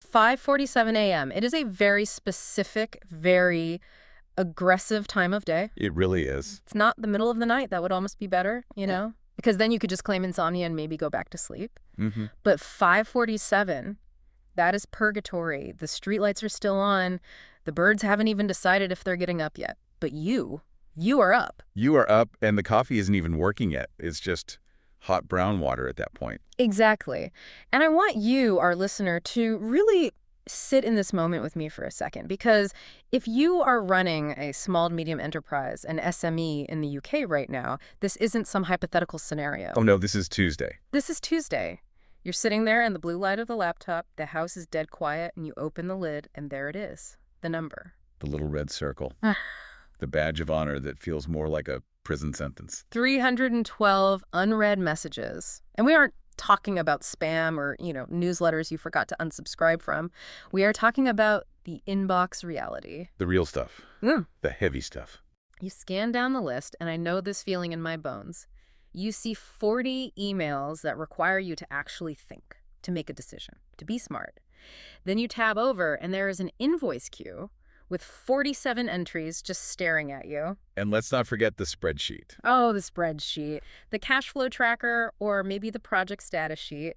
5:47 a.m. It is a very specific, very aggressive time of day. It really is. It's not the middle of the night. That would almost be better, you know? Because then you could just claim insomnia and maybe go back to sleep. Mm-hmm. But 5:47, that is purgatory. The streetlights are still on. The birds haven't even decided if they're getting up yet. But you are up. You are up, and the coffee isn't even working yet. It's just hot brown water at that point. Exactly. And I want you, our listener, to really sit in this moment with me for a second, because if you are running a small to medium enterprise, an SME in the UK right now, this isn't some hypothetical scenario. Oh, no, this is Tuesday. This is Tuesday. You're sitting there in the blue light of the laptop, the house is dead quiet, and you open the lid, and there it is, the number. The little red circle. The badge of honor that feels more like a prison sentence. 312 unread messages. And we aren't talking about spam or, newsletters you forgot to unsubscribe from. We are talking about the inbox reality. The real stuff. The heavy stuff. You scan down the list, and I know this feeling in my bones. You see 40 emails that require you to actually think, to make a decision, to be smart. Then you tab over, and there is an invoice queue with 47 entries just staring at you. And let's not forget the spreadsheet. Oh, the spreadsheet. The cash flow tracker, or maybe the project status sheet.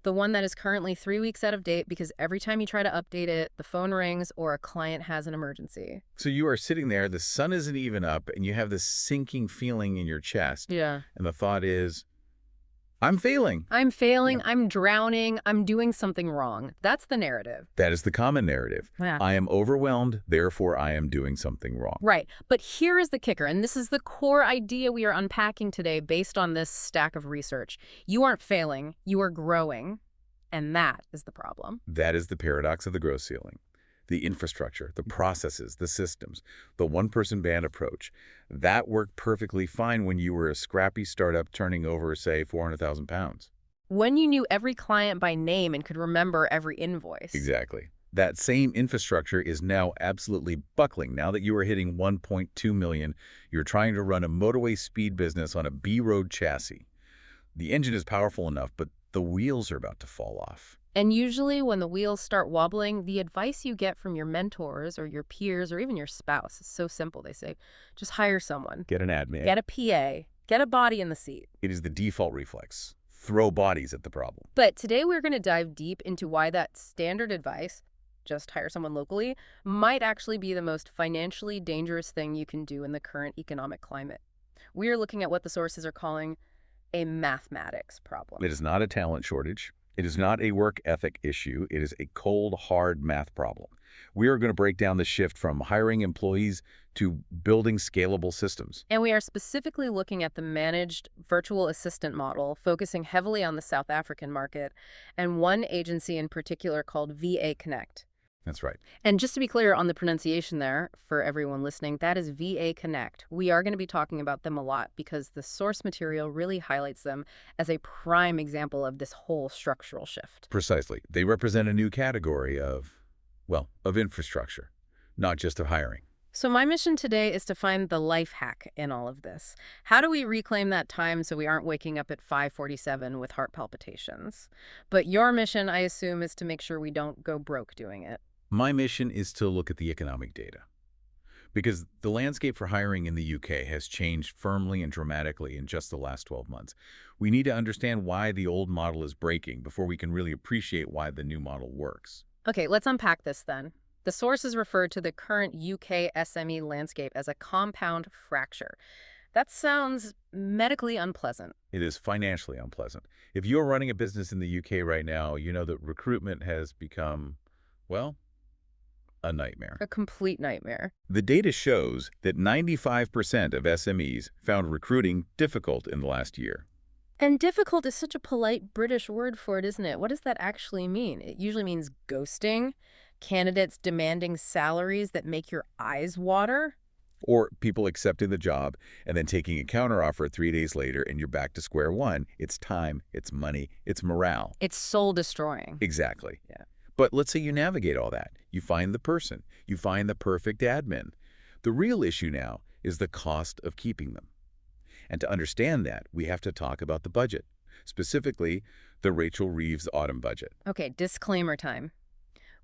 The one that is currently 3 weeks out of date because every time you try to update it, the phone rings or a client has an emergency. So you are sitting there, the sun isn't even up, and you have this sinking feeling in your chest. Yeah. And the thought is, I'm failing. I'm failing, I'm drowning, I'm doing something wrong. That's the narrative. That is the common narrative. Yeah. I am overwhelmed, therefore I am doing something wrong. Right. But here is the kicker, and this is the core idea we are unpacking today based on this stack of research. You aren't failing, you are growing, and that is the problem. That is the paradox of the growth ceiling. The infrastructure, the processes, the systems, the one-person band approach. That worked perfectly fine when you were a scrappy startup turning over, say, 400,000 pounds. When you knew every client by name and could remember every invoice. Exactly. That same infrastructure is now absolutely buckling. Now that you are hitting 1.2 million, you're trying to run a motorway speed business on a B-road chassis. The engine is powerful enough, but the wheels are about to fall off. And usually when the wheels start wobbling, the advice you get from your mentors or your peers or even your spouse is so simple. They say, just hire someone. Get an admin. Get a PA. Get a body in the seat. It is the default reflex. Throw bodies at the problem. But today we're going to dive deep into why that standard advice, just hire someone locally, might actually be the most financially dangerous thing you can do in the current economic climate. We are looking at what the sources are calling a mathematics problem. It is not a talent shortage. It is not a work ethic issue. It is a cold, hard math problem. We are going to break down the shift from hiring employees to building scalable systems. And we are specifically looking at the managed virtual assistant model, focusing heavily on the South African market, and one agency in particular called VA Connect. That's right. And just to be clear on the pronunciation there, for everyone listening, that is VA Connect. We are going to be talking about them a lot because the source material really highlights them as a prime example of this whole structural shift. Precisely. They represent a new category of infrastructure, not just of hiring. So my mission today is to find the life hack in all of this. How do we reclaim that time so we aren't waking up at 5:47 with heart palpitations? But your mission, I assume, is to make sure we don't go broke doing it. My mission is to look at the economic data. Because the landscape for hiring in the UK has changed firmly and dramatically in just the last 12 months. We need to understand why the old model is breaking before we can really appreciate why the new model works. Okay, let's unpack this then. The sources refer to the current UK SME landscape as a compound fracture. That sounds medically unpleasant. It is financially unpleasant. If you're running a business in the UK right now, you know that recruitment has become, a nightmare. A complete nightmare. The data shows that 95% of SMEs found recruiting difficult in the last year. And difficult is such a polite British word for it, isn't it? What does that actually mean? It usually means ghosting, candidates demanding salaries that make your eyes water. Or people accepting the job and then taking a counteroffer 3 days later and you're back to square one. It's time, it's money, it's morale. It's soul destroying. Exactly. Yeah. But let's say you navigate all that. You find the person. You find the perfect admin. The real issue now is the cost of keeping them. And to understand that, we have to talk about the budget, specifically the Rachel Reeves autumn budget. Okay, disclaimer time.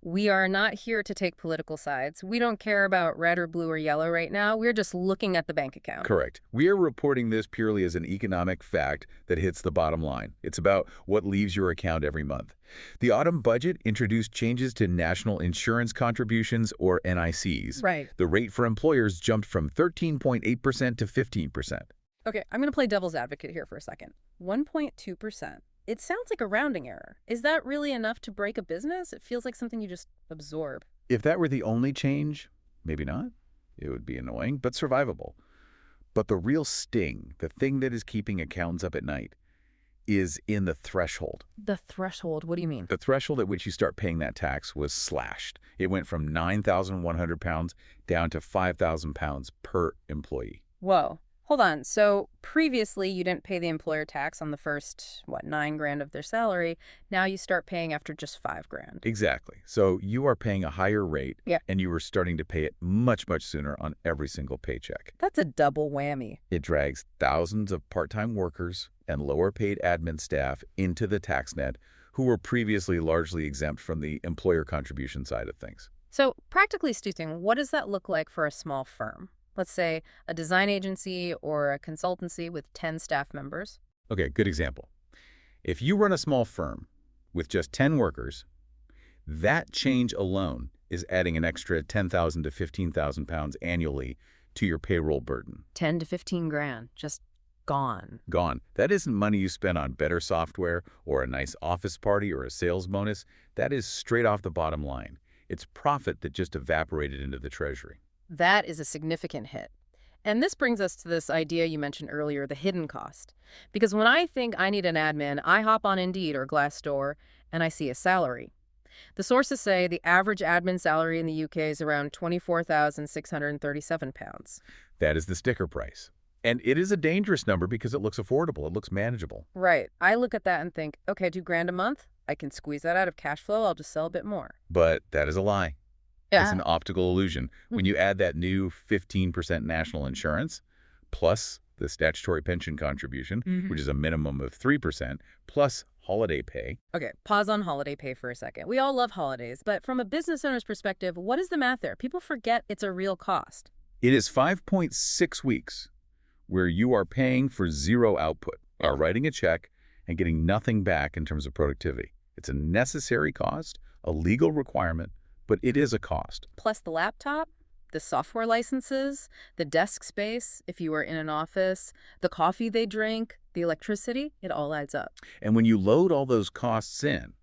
We are not here to take political sides. We don't care about red or blue or yellow right now. We're just looking at the bank account. Correct. We are reporting this purely as an economic fact that hits the bottom line. It's about what leaves your account every month. The autumn budget introduced changes to national insurance contributions, or NICs. Right. The rate for employers jumped from 13.8% to 15%. Okay, I'm going to play devil's advocate here for a second. 1.2%. It sounds like a rounding error. Is that really enough to break a business? It feels like something you just absorb. If that were the only change, maybe not. It would be annoying, but survivable. But the real sting, the thing that is keeping accountants up at night, is in the threshold. The threshold, what do you mean? The threshold at which you start paying that tax was slashed. It went from £9,100 down to £5,000 per employee. Whoa. Hold on. So previously you didn't pay the employer tax on the first, $9,000 of their salary. Now you start paying after just $5,000. Exactly. So you are paying a higher rate, Yeah. and you are starting to pay it much, much sooner on every single paycheck. That's a double whammy. It drags thousands of part-time workers and lower-paid admin staff into the tax net who were previously largely exempt from the employer contribution side of things. So practically speaking, what does that look like for a small firm? Let's say a design agency or a consultancy with 10 staff members. Okay, good example. If you run a small firm with just 10 workers, that change alone is adding an extra 10,000 to 15,000 pounds annually to your payroll burden. 10 to 15 grand, just gone. Gone. That isn't money you spend on better software or a nice office party or a sales bonus. That is straight off the bottom line. It's profit that just evaporated into the treasury. That is a significant hit. And this brings us to this idea you mentioned earlier, the hidden cost. Because when I think I need an admin, I hop on Indeed or Glassdoor and I see a salary. The sources say the average admin salary in the UK is around £24,637. That is the sticker price. And it is a dangerous number because it looks affordable. It looks manageable. Right. I look at that and think, okay, $2,000 a month. I can squeeze that out of cash flow. I'll just sell a bit more. But that is a lie. It's an optical illusion. When you add that new 15% national insurance, plus the statutory pension contribution, which is a minimum of 3%, plus holiday pay. Okay, pause on holiday pay for a second. We all love holidays, but from a business owner's perspective, what is the math there? People forget it's a real cost. It is 5.6 weeks where you are paying for zero output, are writing a check and getting nothing back in terms of productivity. It's a necessary cost, a legal requirement, but it is a cost. Plus the laptop, the software licenses, the desk space, if you are in an office, the coffee they drink, the electricity, it all adds up. And when you load all those costs in,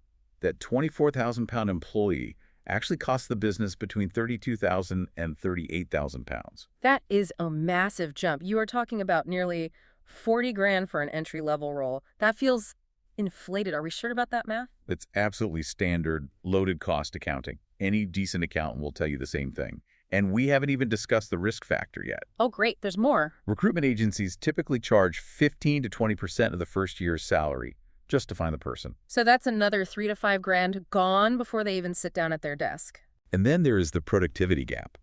that 24,000-pound employee actually costs the business between 32,000 and 38,000 pounds. That is a massive jump. You are talking about nearly 40 grand for an entry-level role. That feels inflated. Are we sure about that math? It's absolutely standard loaded cost accounting. Any decent accountant will tell you the same thing. And we haven't even discussed the risk factor yet. Oh, great. There's more. Recruitment agencies typically charge 15 to 20% of the first year's salary just to find the person. So that's another 3 to 5 grand gone before they even sit down at their desk. And then there is the productivity gap.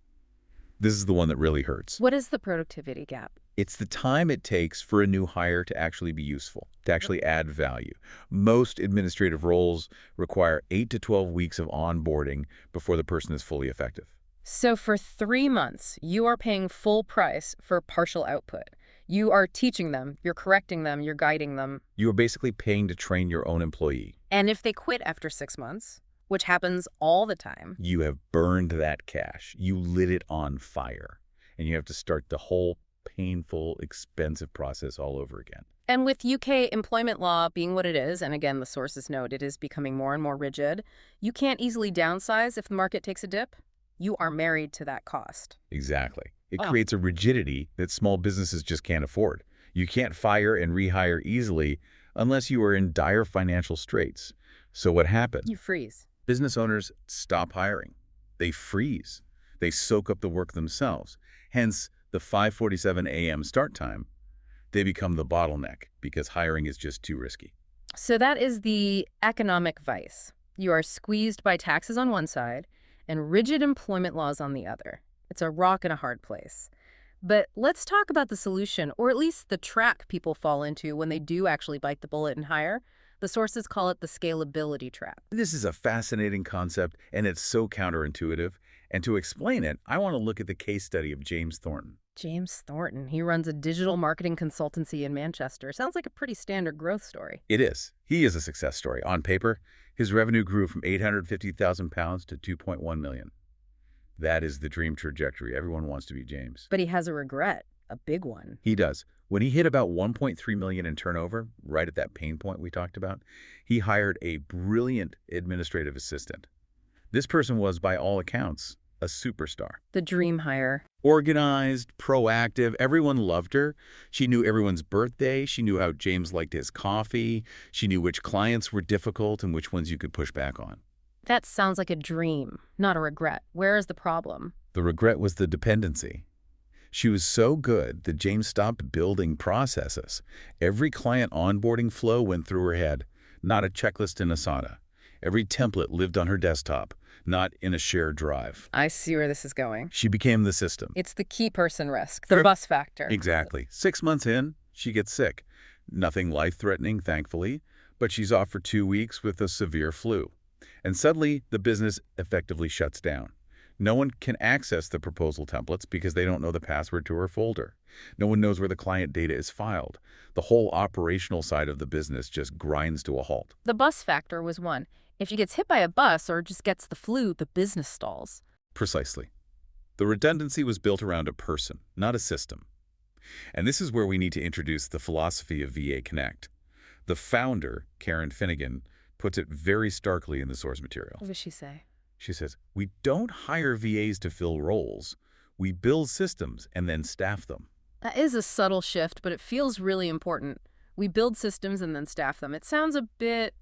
This is the one that really hurts. What is the productivity gap? It's the time it takes for a new hire to actually be useful, to actually add value. Most administrative roles require 8 to 12 weeks of onboarding before the person is fully effective. So for 3 months, you are paying full price for partial output. You are teaching them, you're correcting them, you're guiding them. You are basically paying to train your own employee. And if they quit after 6 months, which happens all the time, You have burned that cash. You lit it on fire. And you have to start the whole painful, expensive process all over again. and with UK employment law being what it is, and again, the sources note it is becoming more and more rigid, you can't easily downsize if the market takes a dip. You are married to that cost. Exactly. It Oh. creates a rigidity that small businesses just can't afford. You can't fire and rehire easily unless you are in dire financial straits. So what happens? You freeze. Business owners stop hiring. They freeze. They soak up the work themselves. Hence, the 5:47 a.m. start time, they become the bottleneck because hiring is just too risky. So that is the economic vice. You are squeezed by taxes on one side and rigid employment laws on the other. It's a rock and a hard place. But let's talk about the solution, or at least the trap people fall into when they do actually bite the bullet and hire. The sources call it the scalability trap. This is a fascinating concept, and it's so counterintuitive. And to explain it, I want to look at the case study of James Thornton. James Thornton, he runs a digital marketing consultancy in Manchester. Sounds like a pretty standard growth story. It is. He is a success story. On paper, his revenue grew from £850,000 to $2.1 million. That is the dream trajectory. Everyone wants to be James. But he has a regret, a big one. He does. When he hit about $1.3 million in turnover, right at that pain point we talked about, he hired a brilliant administrative assistant. This person was, by all accounts, a superstar. The dream hire. Organized, proactive, everyone loved her. She knew everyone's birthday. She knew how James liked his coffee. She knew which clients were difficult and which ones you could push back on. That sounds like a dream, not a regret. Where is the problem? The regret was the dependency. She was so good that James stopped building processes. Every client onboarding flow went through her head, not a checklist in Asana. Every template lived on her desktop, not in a shared drive. I see where this is going. She became the system. It's the key person risk, the bus factor. Exactly. 6 months in, she gets sick. Nothing life-threatening, thankfully, but she's off for 2 weeks with a severe flu. And suddenly, the business effectively shuts down. No one can access the proposal templates because they don't know the password to her folder. No one knows where the client data is filed. The whole operational side of the business just grinds to a halt. The bus factor was one. If she gets hit by a bus or just gets the flu, the business stalls. Precisely. The redundancy was built around a person, not a system. And this is where we need to introduce the philosophy of VA Connect. The founder, Karen Finnegan, puts it very starkly in the source material. What does she say? She says, we don't hire VAs to fill roles. We build systems and then staff them. That is a subtle shift, but it feels really important. We build systems and then staff them. It sounds a bit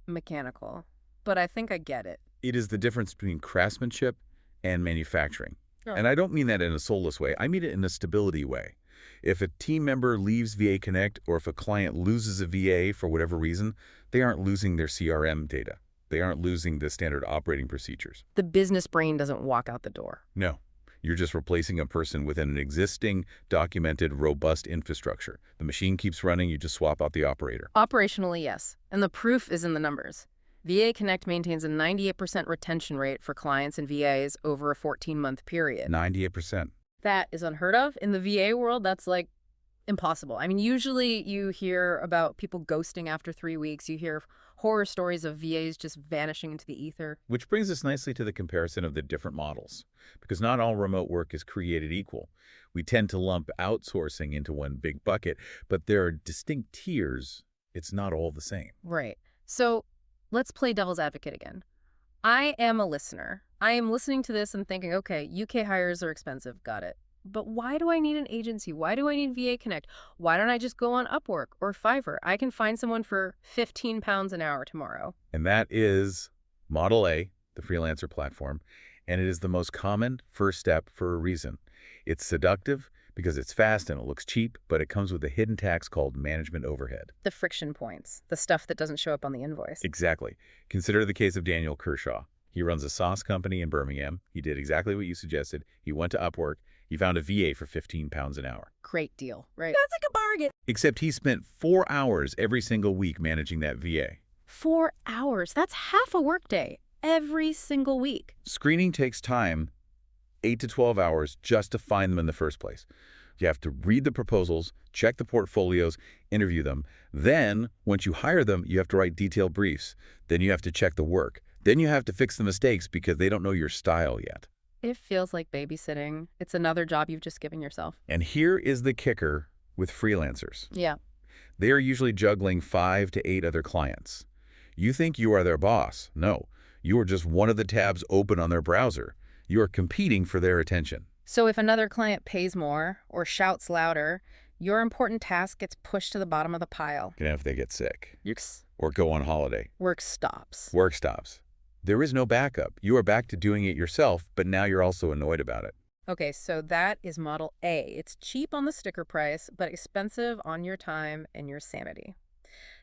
mechanical, but I think I get it. It is the difference between craftsmanship and manufacturing. Oh. And I don't mean that in a soulless way. I mean it in a stability way. If a team member leaves VA Connect or if a client loses a VA for whatever reason, they aren't losing their CRM data. They aren't losing the standard operating procedures. The business brain doesn't walk out the door. No. You're just replacing a person within an existing, documented, robust infrastructure. The machine keeps running, you just swap out the operator. Operationally, yes. And the proof is in the numbers. VA Connect maintains a 98% retention rate for clients and VAs over a 14-month period. 98%. That is unheard of. In the VA world, that's like impossible. I mean, usually you hear about people ghosting after 3 weeks. You hear horror stories of VAs just vanishing into the ether. Which brings us nicely to the comparison of the different models. Because not all remote work is created equal. We tend to lump outsourcing into one big bucket, but there are distinct tiers. It's not all the same. Right. So let's play devil's advocate again. I am a listener. I am listening to this and thinking, okay, UK hires are expensive. Got it. But why do I need an agency? Why do I need VA Connect? Why don't I just go on Upwork or Fiverr? I can find someone for £15 an hour tomorrow. And that is Model A, the freelancer platform, and it is the most common first step for a reason. It's seductive because it's fast and it looks cheap, but it comes with a hidden tax called management overhead. The friction points, the stuff that doesn't show up on the invoice. Exactly. Consider the case of Daniel Kershaw. He runs a sauce company in Birmingham. He did exactly what you suggested. He went to Upwork. He found a VA for £15 an hour. Great deal, right? That's like a bargain. Except he spent 4 hours every single week managing that VA. 4 hours. That's half a workday every single week. Screening takes time, 8 to 12 hours, just to find them in the first place. You have to read the proposals, check the portfolios, interview them. Then, once you hire them, you have to write detailed briefs. Then you have to check the work. Then you have to fix the mistakes because they don't know your style yet. It feels like babysitting. It's another job you've just given yourself. And here is the kicker with freelancers. Yeah. They are usually juggling 5 to 8 other clients. You think you are their boss. No, you are just one of the tabs open on their browser. You are competing for their attention. So if another client pays more or shouts louder, your important task gets pushed to the bottom of the pile. And if they get sick Yikes. or go on holiday, Work stops. work stops. There is no backup. You are back to doing it yourself, but now you're also annoyed about it. Okay, so that is Model A. It's cheap on the sticker price, but expensive on your time and your sanity.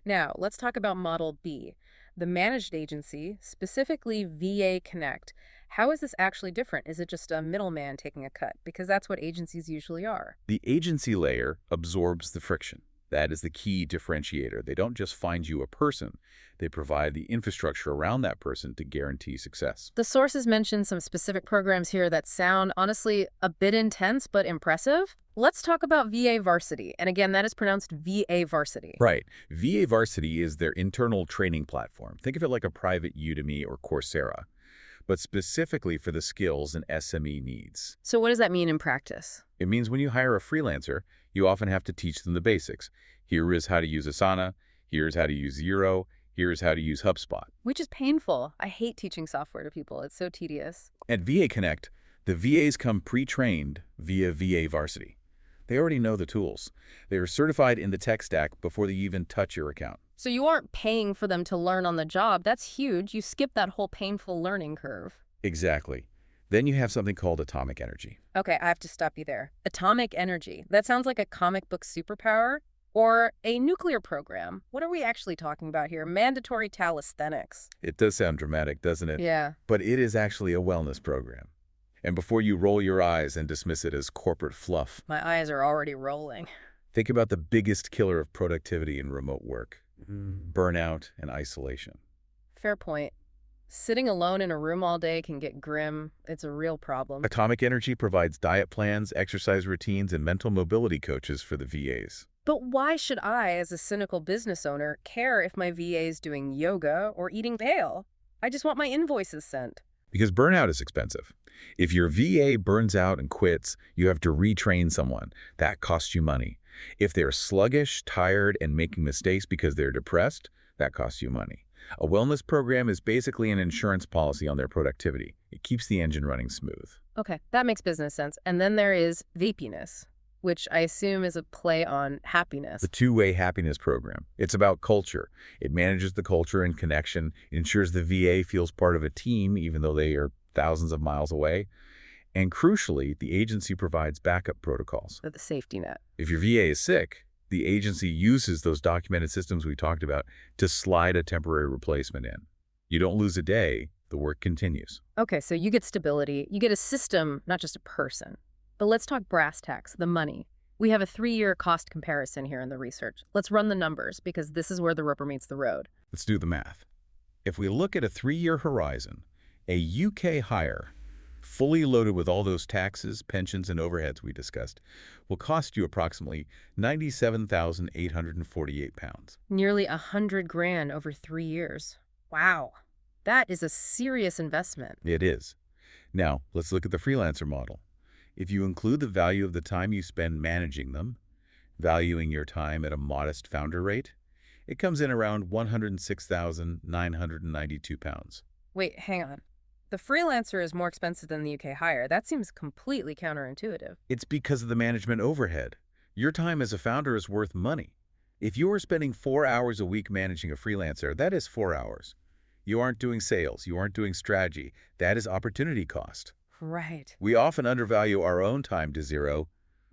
Now, let's talk about Model B, the managed agency, specifically VA Connect. How is this actually different? Is it just a middleman taking a cut? Because that's what agencies usually are. The agency layer absorbs the friction. That is the key differentiator. They don't just find you a person, they provide the infrastructure around that person to guarantee success. The sources mention some specific programs here that sound, honestly, a bit intense but impressive. Let's talk about VA Varsity. And again, that is pronounced VA Varsity. Right. VA Varsity is their internal training platform. Think of it like a private Udemy or Coursera, but specifically for the skills and SME needs. So what does that mean in practice? It means when you hire a freelancer, you often have to teach them the basics. Here is how to use Asana, here's how to use Zero, here's how to use HubSpot. Which is painful. I hate teaching software to people. It's so tedious. At VA Connect, the VAs come pre-trained via VA Varsity. They already know the tools. They are certified in the tech stack before they even touch your account. So you aren't paying for them to learn on the job. That's huge. You skip that whole painful learning curve. Exactly. Then you have something called atomic energy. Okay, I have to stop you there. Atomic energy. That sounds like a comic book superpower or a nuclear program. What are we actually talking about here? Mandatory calisthenics. It does sound dramatic, doesn't it? Yeah. But it is actually a wellness program. And before you roll your eyes and dismiss it as corporate fluff, My eyes are already rolling. think about the biggest killer of productivity in remote work: burnout and isolation. Fair point. Sitting alone in a room all day can get grim. It's a real problem. Atomic Energy provides diet plans, exercise routines, and mental mobility coaches for the VAs. But why should I, as a cynical business owner, care if my VA is doing yoga or eating kale? I just want my invoices sent. Because burnout is expensive. If your VA burns out and quits, you have to retrain someone. That costs you money. If they're sluggish, tired, and making mistakes because they're depressed, that costs you money. A wellness program is basically an insurance policy on their productivity. It keeps the engine running smooth. Okay, that makes business sense. And then there is vapiness, which I assume is a play on happiness. The two-way happiness program. It's about culture. It manages the culture and connection, ensures the VA feels part of a team even though they are thousands of miles away. And crucially, the agency provides backup protocols. The safety net. If your VA is sick, the agency uses those documented systems we talked about to slide a temporary replacement in. You don't lose a day, the work continues. Okay, so you get stability. You get a system, not just a person. But let's talk brass tacks, the money. We have a 3-year cost comparison here in the research. Let's run the numbers because this is where the rubber meets the road. Let's do the math. If we look at a 3-year horizon, a UK hire, fully loaded with all those taxes, pensions, and overheads we discussed, will cost you approximately £97,848. Nearly 100 grand over 3 years. Wow. That is a serious investment. It is. Now, let's look at the freelancer model. If you include the value of the time you spend managing them, valuing your time at a modest founder rate, it comes in around £106,992. Wait, hang on. The freelancer is more expensive than the UK hire. That seems completely counterintuitive. It's because of the management overhead. Your time as a founder is worth money. If you are spending 4 hours a week managing a freelancer, that is 4 hours. You aren't doing sales, you aren't doing strategy. That is opportunity cost. Right. We often undervalue our own time to zero,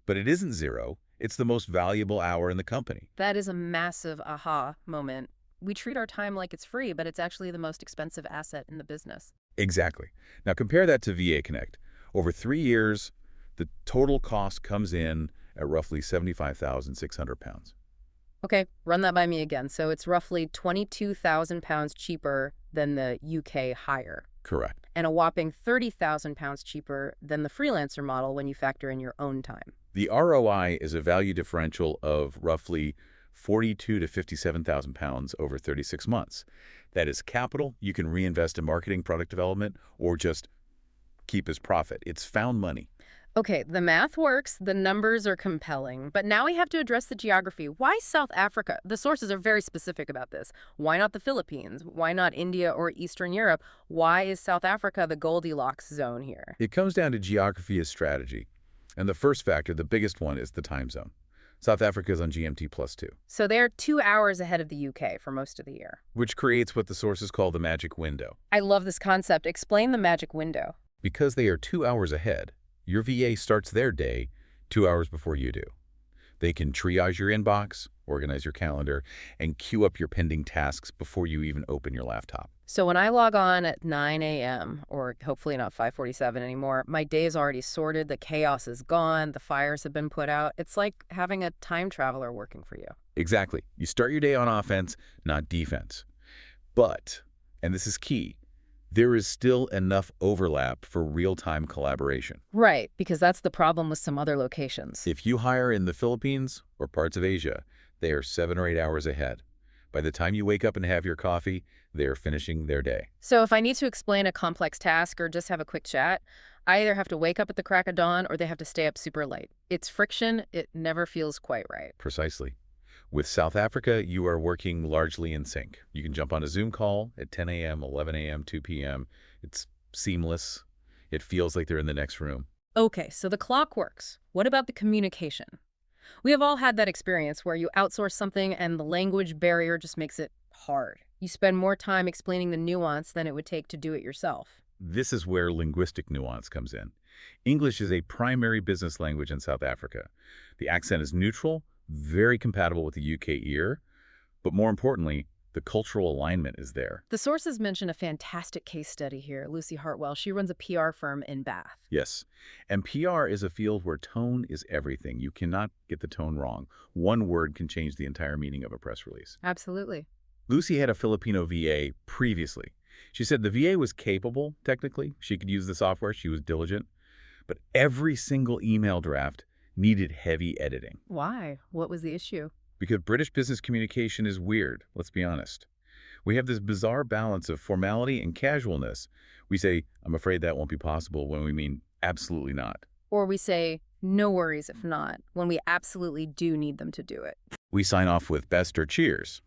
but it isn't zero. It's the most valuable hour in the company. That is a massive aha moment. We treat our time like it's free, but it's actually the most expensive asset in the business. Exactly. Now compare that to VA Connect. Over 3 years, the total cost comes in at roughly £75,600. Okay, run that by me again. So it's roughly £22,000 cheaper than the UK hire. Correct. And a whopping £30,000 cheaper than the freelancer model when you factor in your own time. The ROI is a value differential of roughly £42,000 to £57,000 over 36 months. That is capital you can reinvest in marketing, product development, or just keep as profit. It's found money. Okay, the math works, the numbers are compelling, but now we have to address the geography. Why South Africa? The sources are very specific about this. Why not the Philippines? Why not India or Eastern Europe? Why is South Africa the Goldilocks zone here? It comes down to geography as strategy. And the first factor, the biggest one, is the time zone. South Africa is on GMT +2. So they're 2 hours ahead of the UK for most of the year. Which creates what the sources call the magic window. I love this concept. Explain the magic window. Because they are 2 hours ahead, your VA starts their day 2 hours before you do. They can triage your inbox, organize your calendar, and queue up your pending tasks before you even open your laptop. So when I log on at 9 a.m., or hopefully not 5:47 anymore, my day is already sorted, the chaos is gone, the fires have been put out. It's like having a time traveler working for you. Exactly. You start your day on offense, not defense. But, and this is key, there is still enough overlap for real-time collaboration. Right, because that's the problem with some other locations. If you hire in the Philippines or parts of Asia, they are 7 or 8 hours ahead. By the time you wake up and have your coffee, they are finishing their day. So if I need to explain a complex task or just have a quick chat, I either have to wake up at the crack of dawn or they have to stay up super late. It's friction. It never feels quite right. Precisely. With South Africa, you are working largely in sync. You can jump on a Zoom call at 10 a.m., 11 a.m., 2 p.m. It's seamless. It feels like they're in the next room. Okay, so the clock works. What about the communication? We have all had that experience where you outsource something and the language barrier just makes it hard. You spend more time explaining the nuance than it would take to do it yourself. This is where linguistic nuance comes in. English is a primary business language in South Africa. The accent is neutral, very compatible with the UK ear, but more importantly, the cultural alignment is there. The sources mention a fantastic case study here, Lucy Hartwell. She runs a PR firm in Bath. Yes, and PR is a field where tone is everything. You cannot get the tone wrong. One word can change the entire meaning of a press release. Absolutely. Lucy had a Filipino VA previously. She said the VA was capable, technically. She could use the software. She was diligent. But every single email draft needed heavy editing. Why? What was the issue? Because British business communication is weird, let's be honest. We have this bizarre balance of formality and casualness. We say, I'm afraid that won't be possible, when we mean absolutely not. Or we say, no worries if not, when we absolutely do need them to do it. We sign off with best or cheers.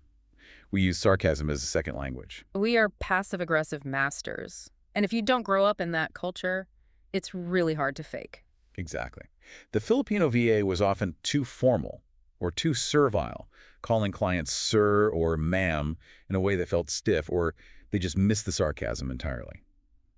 We use sarcasm as a second language. We are passive-aggressive masters. And if you don't grow up in that culture, it's really hard to fake. Exactly. The Filipino VA was often too formal or too servile, calling clients sir or ma'am in a way that felt stiff, or they just missed the sarcasm entirely.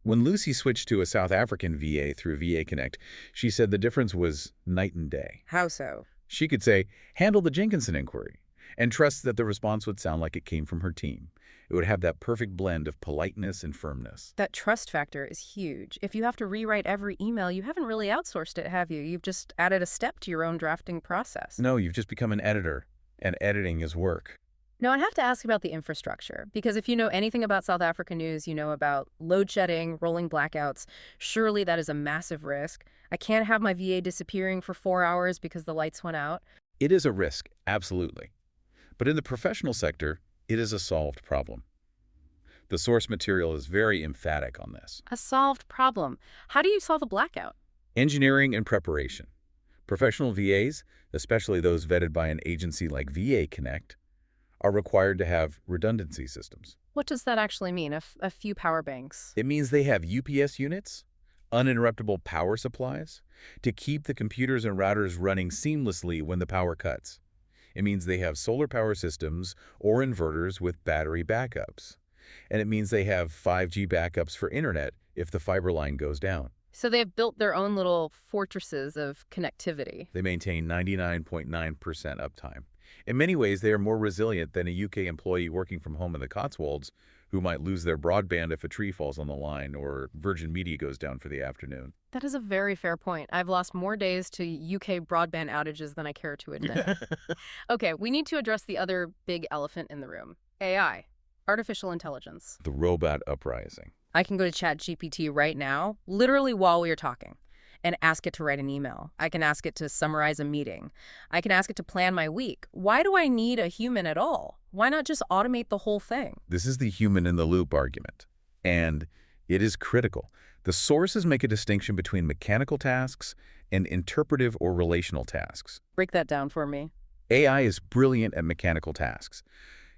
When Lucy switched to a South African VA through VA Connect, she said the difference was night and day. How so? She could say, handle the Jenkinson inquiry, and trust that the response would sound like it came from her team. It would have that perfect blend of politeness and firmness. That trust factor is huge. If you have to rewrite every email, you haven't really outsourced it, have you? You've just added a step to your own drafting process. No, you've just become an editor, and editing is work. Now, I have to ask about the infrastructure, because if you know anything about South Africa news, you know about load shedding, rolling blackouts. Surely that is a massive risk. I can't have my VA disappearing for 4 hours because the lights went out. It is a risk, absolutely. But in the professional sector, it is a solved problem. The source material is very emphatic on this. A solved problem. How do you solve a blackout? Engineering and preparation. Professional VAs, especially those vetted by an agency like VA Connect, are required to have redundancy systems. What does that actually mean? A few power banks? It means they have UPS units, uninterruptible power supplies, to keep the computers and routers running seamlessly when the power cuts. It means they have solar power systems or inverters with battery backups. And it means they have 5G backups for internet if the fiber line goes down. So they have built their own little fortresses of connectivity. They maintain 99.9% uptime. In many ways, they are more resilient than a UK employee working from home in the Cotswolds who might lose their broadband if a tree falls on the line or Virgin Media goes down for the afternoon. That is a very fair point. I've lost more days to UK broadband outages than I care to admit. Okay, we need to address the other big elephant in the room. AI, artificial intelligence. The robot uprising. I can go to ChatGPT right now, literally while we are talking, and ask it to write an email. I can ask it to summarize a meeting. I can ask it to plan my week. Why do I need a human at all? Why not just automate the whole thing? This is the human-in-the-loop argument, and it is critical. The sources make a distinction between mechanical tasks and interpretive or relational tasks. Break that down for me. AI is brilliant at mechanical tasks.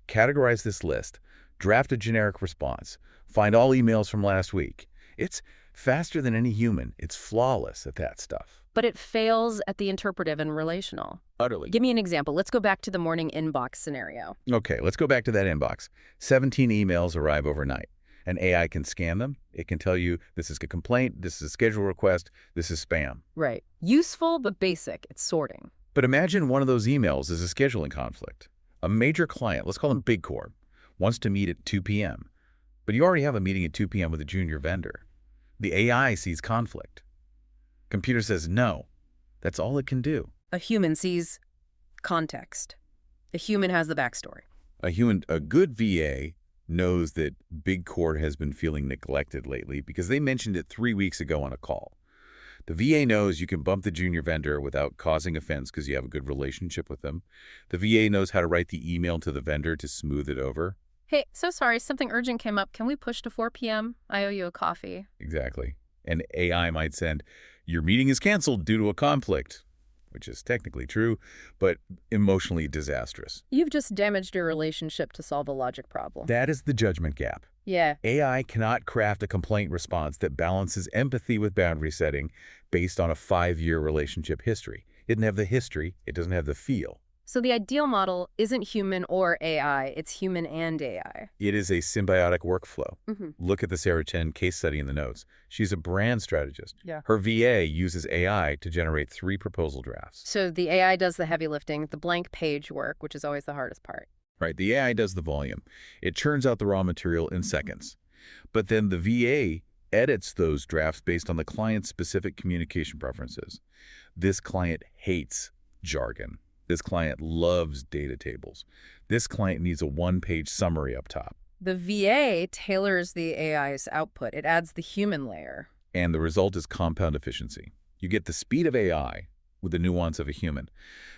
Categorize this list, draft a generic response, find all emails from last week. It's faster than any human. It's flawless at that stuff. But it fails at the interpretive and relational. Utterly. Give me an example. Let's go back to the morning inbox scenario. Okay, let's go back to that inbox. 17 emails arrive overnight. An AI can scan them. It can tell you this is a complaint, this is a schedule request, this is spam. Right. Useful, but basic. It's sorting. But imagine one of those emails is a scheduling conflict. A major client, let's call them Big Corp, wants to meet at 2 p.m. But you already have a meeting at 2 p.m. with a junior vendor. The AI sees conflict. Computer says no. That's all it can do. A human sees context. A human has the backstory. A good VA knows that Big Court has been feeling neglected lately because they mentioned it 3 weeks ago on a call. The VA knows you can bump the junior vendor without causing offense because you have a good relationship with them. The VA knows how to write the email to the vendor to smooth it over. Hey, so sorry, something urgent came up. Can we push to 4 p.m.? I owe you a coffee. Exactly. And AI might send, your meeting is canceled due to a conflict, which is technically true, but emotionally disastrous. You've just damaged your relationship to solve a logic problem. That is the judgment gap. Yeah. AI cannot craft a complaint response that balances empathy with boundary setting based on a 5-year relationship history. It doesn't have the history. It doesn't have the feel. So the ideal model isn't human or AI. It's human and AI. It is a symbiotic workflow. Mm-hmm. Look at the Sarah Chen case study in the notes. She's a brand strategist. Yeah. Her VA uses AI to generate 3 proposal drafts. So the AI does the heavy lifting, the blank page work, which is always the hardest part. Right, the AI does the volume. It churns out the raw material in seconds. But then the VA edits those drafts based on the client's specific communication preferences. This client hates jargon. This client loves data tables. This client needs a 1-page summary up top. The VA tailors the AI's output. It adds the human layer. And the result is compound efficiency. You get the speed of AI with the nuance of a human.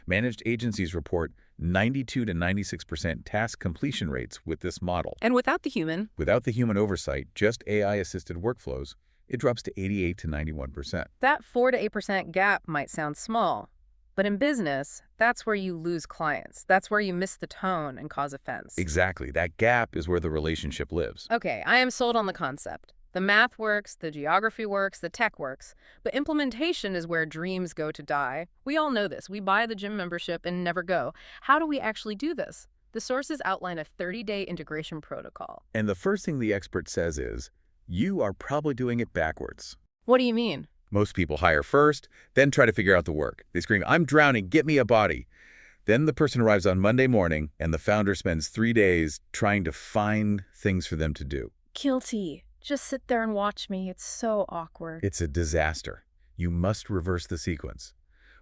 Managed agencies report 92 to 96% task completion rates with this model. And without the human? Without the human oversight, just AI-assisted workflows, it drops to 88 to 91%. That 4 to 8% gap might sound small. But in business, that's where you lose clients. That's where you miss the tone and cause offense. Exactly. That gap is where the relationship lives. Okay, I am sold on the concept. The math works, the geography works, the tech works. But implementation is where dreams go to die. We all know this. We buy the gym membership and never go. How do we actually do this? The sources outline a 30-day integration protocol. And the first thing the expert says is, you are probably doing it backwards. What do you mean? Most people hire first, then try to figure out the work. They scream, I'm drowning, get me a body. Then the person arrives on Monday morning, and the founder spends 3 days trying to find things for them to do. Guilty. Just sit there and watch me. It's so awkward. It's a disaster. You must reverse the sequence.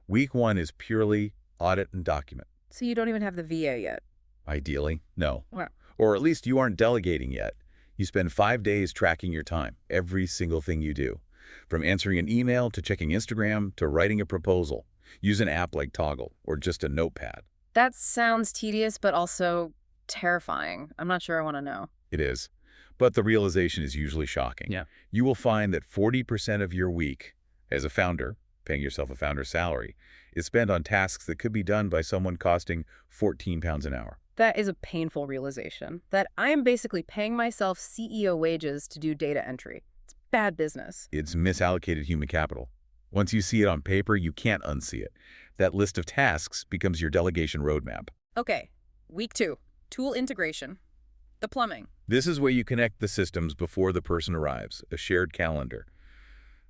Week 1 is purely audit and document. So you don't even have the VA yet? Ideally, no. Well. Or at least you aren't delegating yet. You spend 5 days tracking your time, every single thing you do. From answering an email to checking Instagram to writing a proposal. Use an app like Toggle or just a notepad. That sounds tedious, but also terrifying. I'm not sure I want to know. It is. But the realization is usually shocking. Yeah. You will find that 40% of your week as a founder, paying yourself a founder's salary, is spent on tasks that could be done by someone costing £14 an hour. That is a painful realization, that I am basically paying myself CEO wages to do data entry. It's bad business. It's misallocated human capital. Once you see it on paper, you can't unsee it. That list of tasks becomes your delegation roadmap. Okay, week 2, tool integration. The plumbing. This is where you connect the systems before the person arrives, a shared calendar.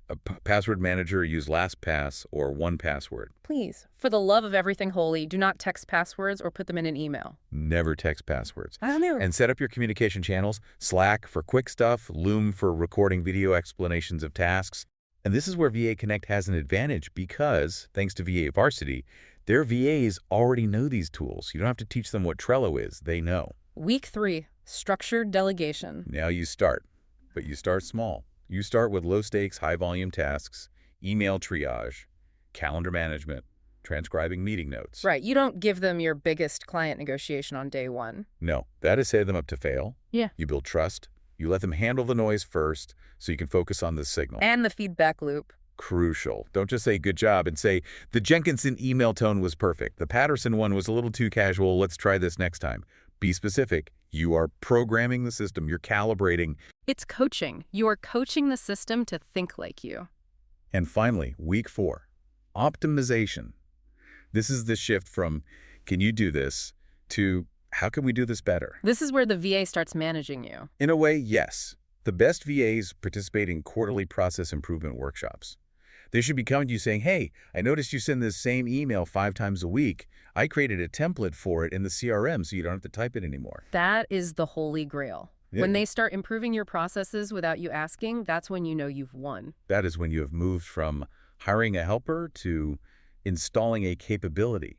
A password manager, use LastPass or 1Password. Please, for the love of everything holy, do not text passwords or put them in an email. Never text passwords. I don't know. And set up your communication channels, Slack for quick stuff, Loom for recording video explanations of tasks. And this is where VA Connect has an advantage because, thanks to VA Varsity, their VAs already know these tools. You don't have to teach them what Trello is. They know. Week 3, structured delegation. Now you start, but you start small. You start with low-stakes, high-volume tasks, email triage, calendar management, transcribing meeting notes. Right, you don't give them your biggest client negotiation on day 1. No, that is setting them up to fail. Yeah. You build trust. You let them handle the noise first so you can focus on the signal. And the feedback loop. Crucial. Don't just say good job and say, the Jenkinson email tone was perfect. The Patterson one was a little too casual. Let's try this next time. Be specific. You are programming the system. You're calibrating. It's coaching. You are coaching the system to think like you. And finally, week 4, optimization. This is the shift from, can you do this, to how can we do this better? This is where the VA starts managing you. In a way, yes. The best VAs participate in quarterly process improvement workshops. They should be coming to you saying, hey, I noticed you send this same email 5 times a week. I created a template for it in the CRM so you don't have to type it anymore. That is the holy grail. Yeah. When they start improving your processes without you asking, that's when you know you've won. That is when you have moved from hiring a helper to installing a capability.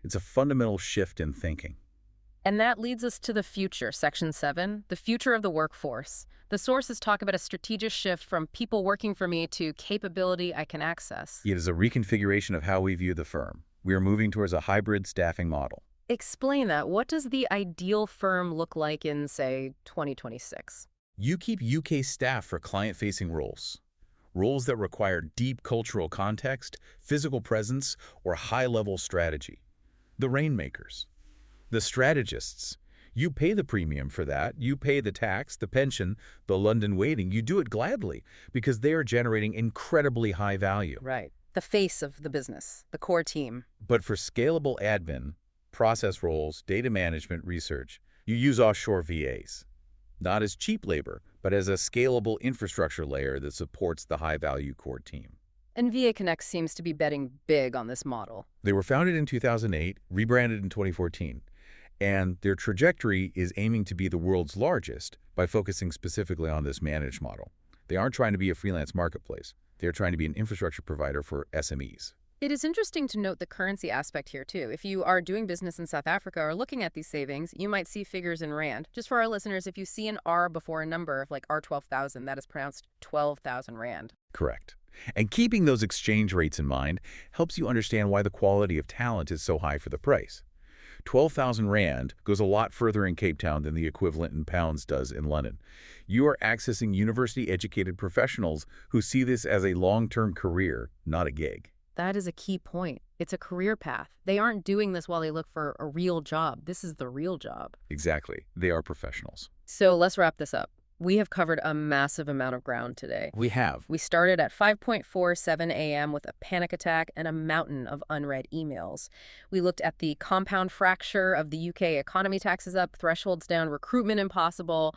It's a fundamental shift in thinking. And that leads us to the future, Section 7, the future of the workforce. The sources talk about a strategic shift from people working for me to capability I can access. It is a reconfiguration of how we view the firm. We are moving towards a hybrid staffing model. Explain that. What does the ideal firm look like in, say, 2026? You keep UK staff for client-facing roles. Roles that require deep cultural context, physical presence, or high-level strategy. The rainmakers. The strategists. You pay the premium for that. You pay the tax, the pension, the London waiting. You do it gladly because they are generating incredibly high value. Right. The face of the business, the core team. But for scalable admin, process roles, data management, research, you use offshore VAs. Not as cheap labor, but as a scalable infrastructure layer that supports the high-value core team. And VA Connect seems to be betting big on this model. They were founded in 2008, rebranded in 2014, and their trajectory is aiming to be the world's largest by focusing specifically on this managed model. They aren't trying to be a freelance marketplace. They're trying to be an infrastructure provider for SMEs. It is interesting to note the currency aspect here, too. If you are doing business in South Africa or looking at these savings, you might see figures in Rand. Just for our listeners, if you see an R before a number, like R12,000, that is pronounced 12,000 Rand. Correct. And keeping those exchange rates in mind helps you understand why the quality of talent is so high for the price. 12,000 Rand goes a lot further in Cape Town than the equivalent in pounds does in London. You are accessing university-educated professionals who see this as a long-term career, not a gig. That is a key point. It's a career path. They aren't doing this while they look for a real job. This is the real job. Exactly. They are professionals. So let's wrap this up. We have covered a massive amount of ground today. We have. We started at 5:47 a.m. with a panic attack and a mountain of unread emails. We looked at the compound fracture of the UK economy, taxes up, thresholds down, recruitment impossible.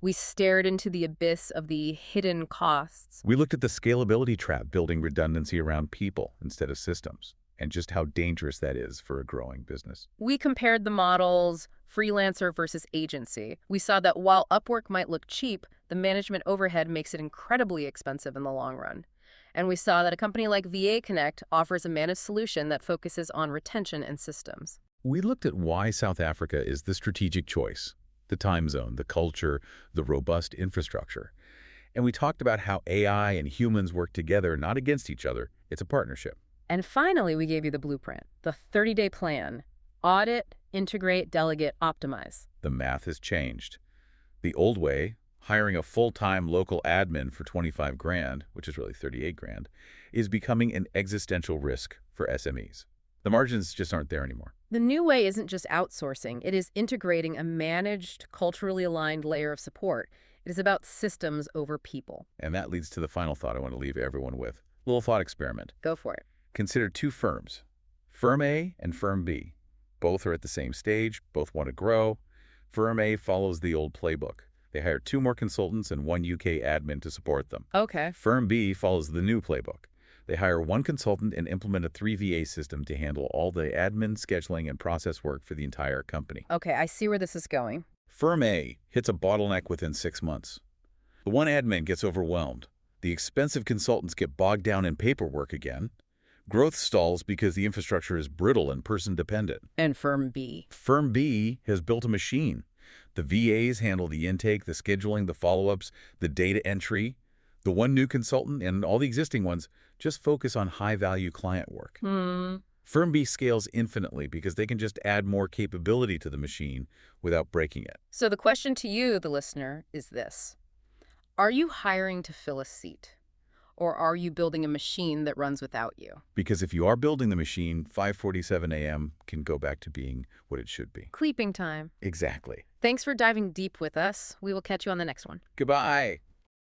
We stared into the abyss of the hidden costs. We looked at the scalability trap, building redundancy around people instead of systems, and just how dangerous that is for a growing business. We compared the models, freelancer versus agency. We saw that while Upwork might look cheap, the management overhead makes it incredibly expensive in the long run. And we saw that a company like VA Connect offers a managed solution that focuses on retention and systems. We looked at why South Africa is the strategic choice, the time zone, the culture, the robust infrastructure. And we talked about how AI and humans work together, not against each other. It's a partnership. And finally, we gave you the blueprint, the 30-day plan. Audit, integrate, delegate, optimize. The math has changed. The old way, hiring a full-time local admin for 25 grand, which is really 38 grand, is becoming an existential risk for SMEs. The margins just aren't there anymore. The new way isn't just outsourcing. It is integrating a managed, culturally aligned layer of support. It is about systems over people. And that leads to the final thought I want to leave everyone with. Little thought experiment. Go for it. Consider two firms, Firm A and Firm B. Both are at the same stage, both want to grow. Firm A follows the old playbook. They hire 2 more consultants and 1 UK admin to support them. Okay. Firm B follows the new playbook. They hire 1 consultant and implement a 3 VA system to handle all the admin, scheduling, and process work for the entire company. Okay, I see where this is going. Firm A hits a bottleneck within 6 months. The one admin gets overwhelmed. The expensive consultants get bogged down in paperwork again. Growth stalls because the infrastructure is brittle and person-dependent. And Firm B. Firm B has built a machine. The VAs handle the intake, the scheduling, the follow-ups, the data entry. The one new consultant and all the existing ones just focus on high-value client work. Firm B scales infinitely because they can just add more capability to the machine without breaking it. So the question to you, the listener, is this. Are you hiring to fill a seat? Or are you building a machine that runs without you? Because if you are building the machine, 5:47 a.m. can go back to being what it should be. Sleeping time. Exactly. Thanks for diving deep with us. We will catch you on the next one. Goodbye.